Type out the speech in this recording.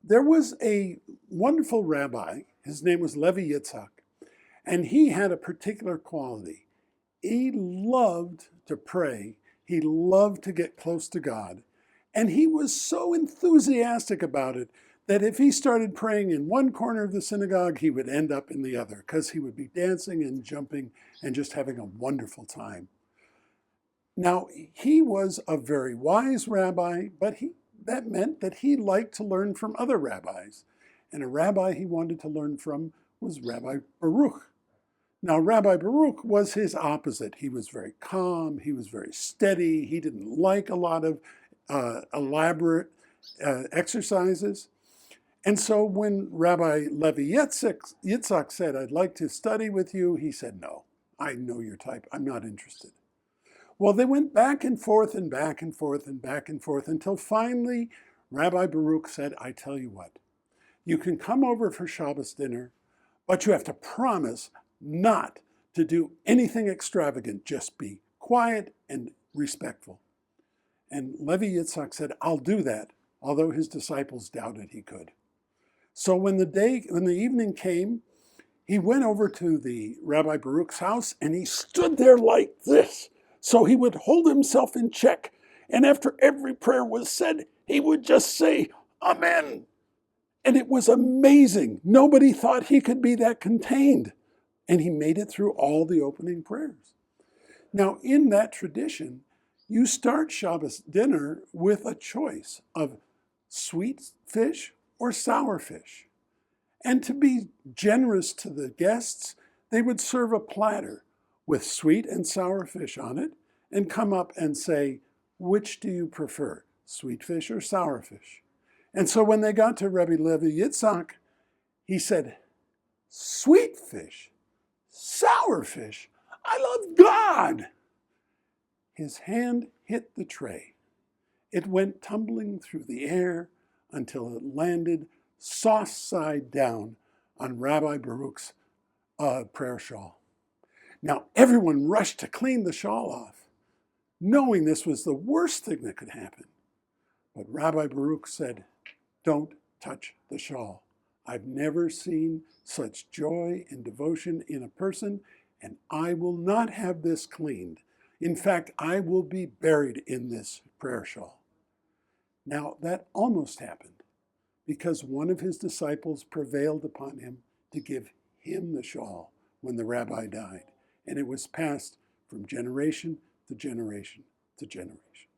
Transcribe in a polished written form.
There was a wonderful rabbi, his name was Levi Yitzhak, and he had a particular quality. He loved to pray, he loved to get close to God, and he was so enthusiastic about it that if he started praying in one corner of the synagogue, he would end up in the other because he would be dancing and jumping and just having a wonderful time. Now, he was a very wise rabbi, but that meant that he liked to learn from other rabbis. And a rabbi he wanted to learn from was Rabbi Baruch. Now, Rabbi Baruch was his opposite. He was very calm, he was very steady, he didn't like a lot of elaborate exercises. And so when Rabbi Levi Yitzhak said, "I'd like to study with you," he said, "No, I know your type, I'm not interested." Well, they went back and forth and back and forth and back and forth until finally Rabbi Baruch said, "I tell you what, you can come over for Shabbos dinner, but you have to promise not to do anything extravagant. Just be quiet and respectful." And Levi Yitzhak said, "I'll do that," although his disciples doubted he could. So when the evening came, he went over to the Rabbi Baruch's house and he stood there like this. So he would hold himself in check. And after every prayer was said, he would just say, "Amen." And it was amazing. Nobody thought he could be that contained. And he made it through all the opening prayers. Now, in that tradition, you start Shabbos dinner with a choice of sweet fish or sour fish. And to be generous to the guests, they would serve a platter with sweet and sour fish on it and come up and say, "Which do you prefer, sweet fish or sour fish?" And so when they got to Rabbi Levi Yitzhak, he said, "Sweet fish, sour fish, I love God." His hand hit the tray. It went tumbling through the air until it landed sauce side down on Rabbi Baruch's prayer shawl. Now everyone rushed to clean the shawl off, knowing this was the worst thing that could happen. But Rabbi Baruch said, "Don't touch the shawl. I've never seen such joy and devotion in a person, and I will not have this cleaned. In fact, I will be buried in this prayer shawl." Now that almost happened because one of his disciples prevailed upon him to give him the shawl when the rabbi died. And it was passed from generation to generation to generation.